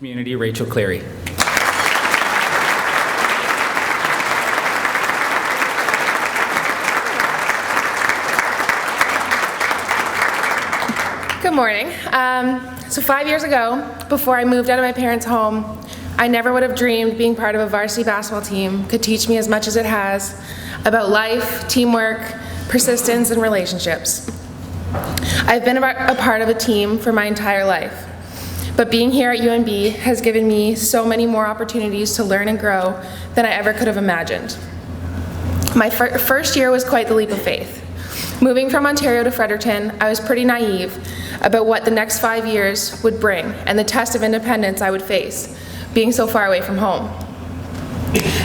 community, Rachel Cleary. Good morning. So 5 years ago, before I moved out of my parents' home, I never would have dreamed being part of a varsity basketball team could teach me as much as it has about life, teamwork, persistence, and relationships. I've been a part of a team for my entire life, but being here at UNB has given me so many more opportunities to learn and grow than I ever could have imagined. My first year was quite the leap of faith. Moving from Ontario to Fredericton, I was pretty naive about what the next 5 years would bring and the test of independence I would face, being so far away from home.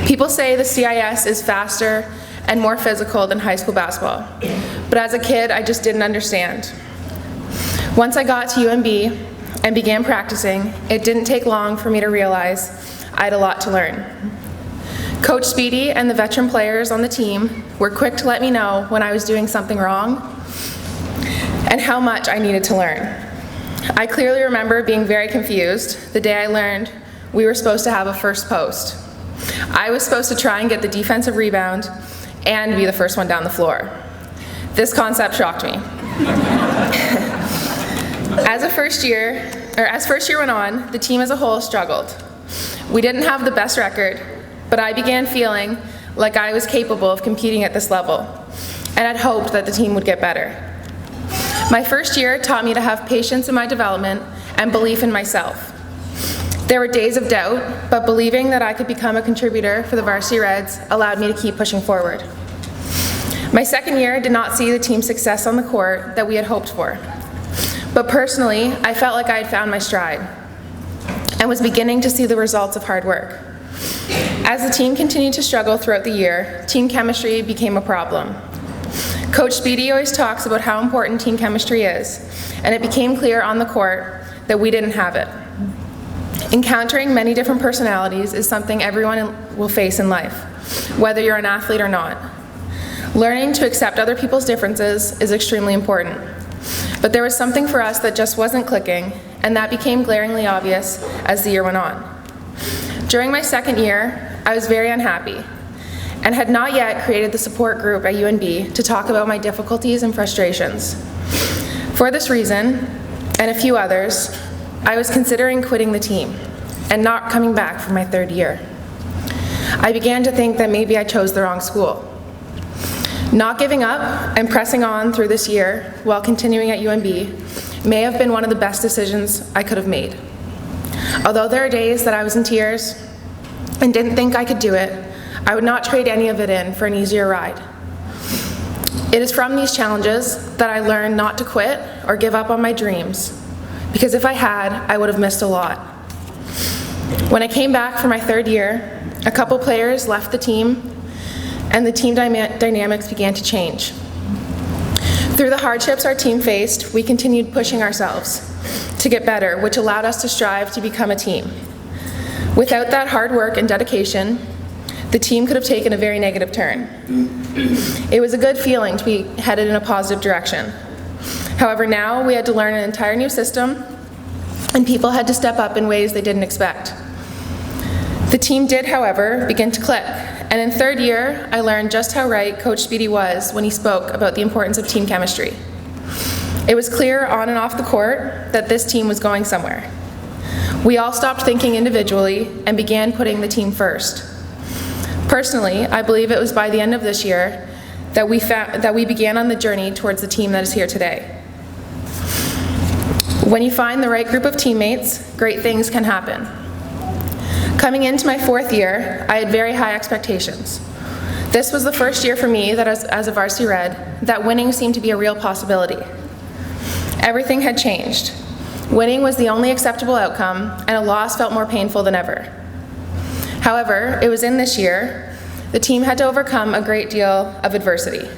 People say the CIS is faster and more physical than high school basketball, but as a kid, I just didn't understand. Once I got to UNB and began practicing, it didn't take long for me to realize I had a lot to learn. Coach Speedy and the veteran players on the team were quick to let me know when I was doing something wrong and how much I needed to learn. I clearly remember being very confused the day I learned we were supposed to have a first post. I was supposed to try and get the defensive rebound and be the first one down the floor. This concept shocked me. As first year went on, the team as a whole struggled. We didn't have the best record, but I began feeling like I was capable of competing at this level, and I'd hoped that the team would get better. My first year taught me to have patience in my development and belief in myself. There were days of doubt, but believing that I could become a contributor for the Varsity Reds allowed me to keep pushing forward. My second year did not see the team's success on the court that we had hoped for, but personally, I felt like I had found my stride and was beginning to see the results of hard work. As the team continued to struggle throughout the year, team chemistry became a problem. Coach Speedy always talks about how important team chemistry is, and it became clear on the court that we didn't have it. Encountering many different personalities is something everyone will face in life, whether you're an athlete or not. Learning to accept other people's differences is extremely important. But there was something for us that just wasn't clicking, and that became glaringly obvious as the year went on. During my second year, I was very unhappy and had not yet created the support group at UNB to talk about my difficulties and frustrations. For this reason, and a few others, I was considering quitting the team and not coming back for my third year. I began to think that maybe I chose the wrong school. Not giving up and pressing on through this year while continuing at UNB may have been one of the best decisions I could have made. Although there are days that I was in tears and didn't think I could do it, I would not trade any of it in for an easier ride. It is from these challenges that I learned not to quit or give up on my dreams, because if I had, I would have missed a lot. When I came back for my third year, a couple players left the team and the team dynamics began to change. Through the hardships our team faced, we continued pushing ourselves to get better, which allowed us to strive to become a team. Without that hard work and dedication, the team could have taken a very negative turn. It was a good feeling to be headed in a positive direction. However, now we had to learn an entire new system, and people had to step up in ways they didn't expect. The team did, however, begin to click, and in third year, I learned just how right Coach Speedy was when he spoke about the importance of team chemistry. It was clear on and off the court that this team was going somewhere. We all stopped thinking individually and began putting the team first. Personally, I believe it was by the end of this year that we began on the journey towards the team that is here today. When you find the right group of teammates, great things can happen. Coming into my fourth year, I had very high expectations. This was the first year for me that as a Varsity Red, that winning seemed to be a real possibility. Everything had changed. Winning was the only acceptable outcome, and a loss felt more painful than ever. However, it was in this year, the team had to overcome a great deal of adversity.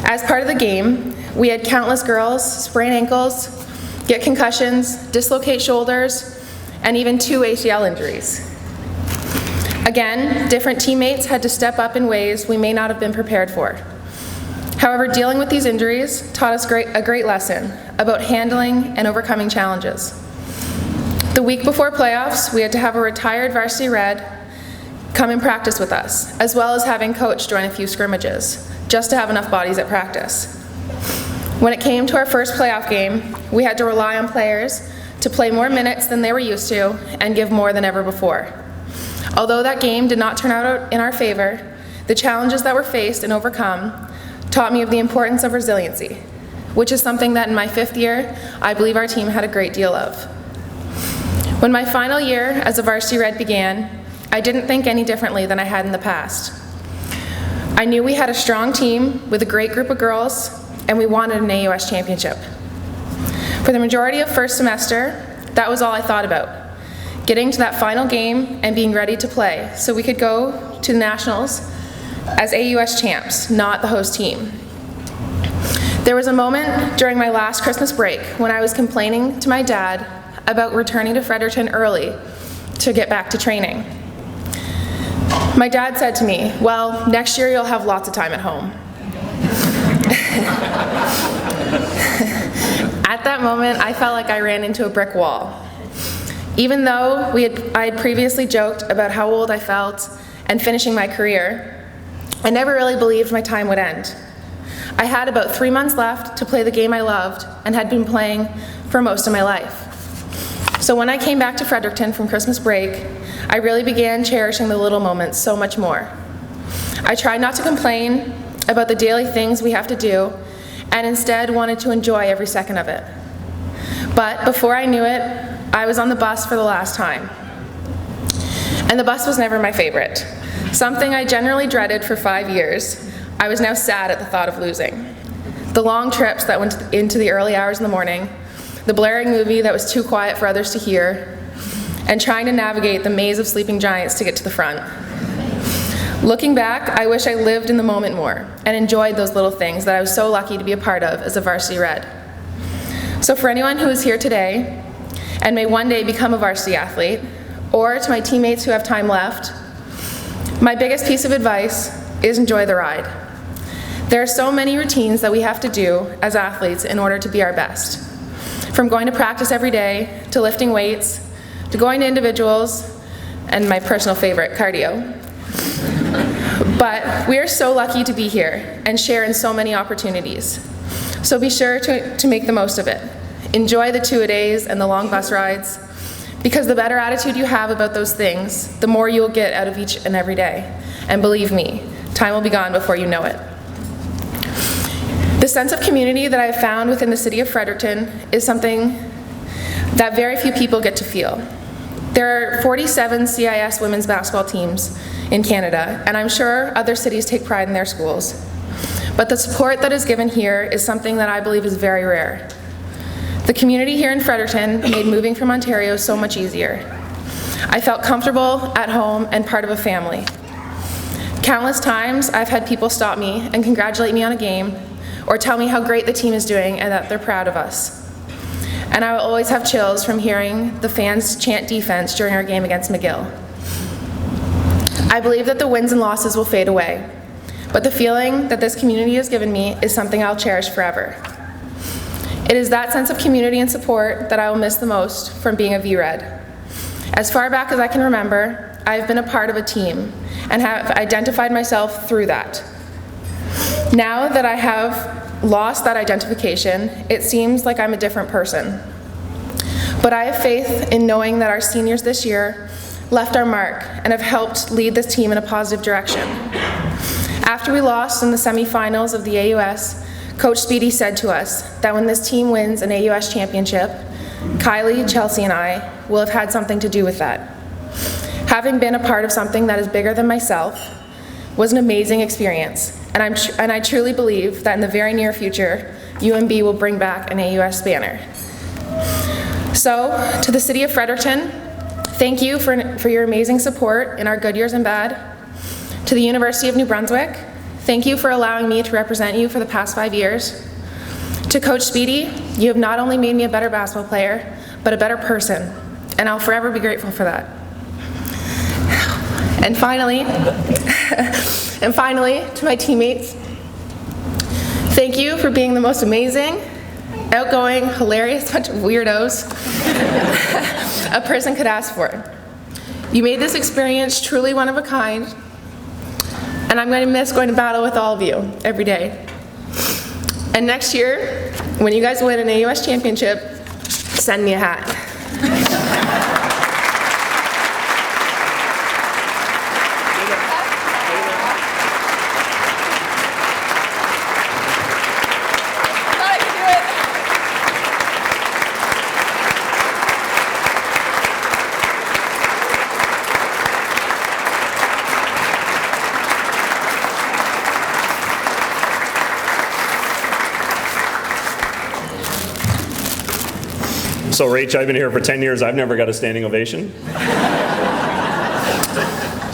As part of the game, we had countless girls sprain ankles, get concussions, dislocate shoulders, and even 2 ACL injuries. Again, different teammates had to step up in ways we may not have been prepared for. However, dealing with these injuries taught us a great lesson about handling and overcoming challenges. The week before playoffs, we had to have a retired Varsity Red come and practice with us, as well as having coach join a few scrimmages, just to have enough bodies at practice. When it came to our first playoff game, we had to rely on players to play more minutes than they were used to and give more than ever before. Although that game did not turn out in our favor, the challenges that were faced and overcome taught me of the importance of resiliency, which is something that in my 5th year, I believe our team had a great deal of. When my final year as a Varsity Red began, I didn't think any differently than I had in the past. I knew we had a strong team with a great group of girls, and we wanted an AUS championship. For the majority of first semester, that was all I thought about, getting to that final game and being ready to play so we could go to the Nationals as AUS champs, not the host team. There was a moment during my last Christmas break when I was complaining to my dad about returning to Fredericton early to get back to training. My dad said to me, "Well, next year you'll have lots of time at home." At that moment, I felt like I ran into a brick wall. Even though I had previously joked about how old I felt and finishing my career, I never really believed my time would end. I had about 3 months left to play the game I loved and had been playing for most of my life. So when I came back to Fredericton from Christmas break, I really began cherishing the little moments so much more. I tried not to complain about the daily things we have to do, and instead wanted to enjoy every second of it. But before I knew it, I was on the bus for the last time. And the bus was never my favorite. Something I generally dreaded for 5 years, I was now sad at the thought of losing. The long trips that went into the early hours in the morning, the blaring movie that was too quiet for others to hear, and trying to navigate the maze of sleeping giants to get to the front. Looking back, I wish I lived in the moment more and enjoyed those little things that I was so lucky to be a part of as a Varsity Red. So for anyone who is here today and may one day become a varsity athlete, or to my teammates who have time left, my biggest piece of advice is enjoy the ride. There are so many routines that we have to do as athletes in order to be our best. From going to practice every day, to lifting weights, to going to individuals, and my personal favorite, cardio. But we are so lucky to be here and share in so many opportunities. So be sure to make the most of it. Enjoy the two-a-days and the long bus rides, because the better attitude you have about those things, the more you will get out of each and every day. And believe me, time will be gone before you know it. The sense of community that I have found within the city of Fredericton is something that very few people get to feel. There are 47 CIS women's basketball teams in Canada, and I'm sure other cities take pride in their schools. But the support that is given here is something that I believe is very rare. The community here in Fredericton made moving from Ontario so much easier. I felt comfortable, at home, and part of a family. Countless times I've had people stop me and congratulate me on a game, or tell me how great the team is doing and that they're proud of us. And I will always have chills from hearing the fans chant defense during our game against McGill. I believe that the wins and losses will fade away, but the feeling that this community has given me is something I'll cherish forever. It is that sense of community and support that I will miss the most from being a V-Red. As far back as I can remember, I have been a part of a team and have identified myself through that. Now that I have lost that identification, it seems like I'm a different person. But I have faith in knowing that our seniors this year left our mark and have helped lead this team in a positive direction. After we lost in the semifinals of the AUS, Coach Speedy said to us that when this team wins an AUS championship, Kylie, Chelsea, and I will have had something to do with that. Having been a part of something that is bigger than myself was an amazing experience, and I truly believe that in the very near future, UMB will bring back an AUS banner. So, to the City of Fredericton, thank you for your amazing support in our good years and bad. To the University of New Brunswick, thank you for allowing me to represent you for the past 5 years. To Coach Speedy, you have not only made me a better basketball player, but a better person, and I'll forever be grateful for that. And finally, to my teammates, thank you for being the most amazing, outgoing, hilarious bunch of weirdos a person could ask for. You made this experience truly one of a kind, and I'm going to miss going to battle with all of you every day. And next year, when you guys win an AUS championship, send me a hat. So, Rach, I've been here for 10 years. I've never got a standing ovation.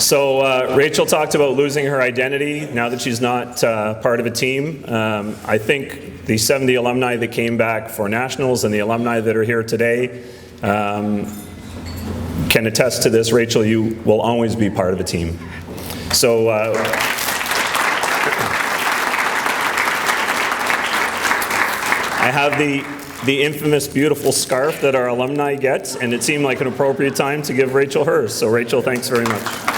So, Rachel talked about losing her identity now that she's not part of a team. I think the 70 alumni that came back for nationals and the alumni that are here today can attest to this. Rachel, you will always be part of a team. So, I have the infamous beautiful scarf that our alumni gets, and it seemed like an appropriate time to give Rachel hers. So Rachel, thanks very much.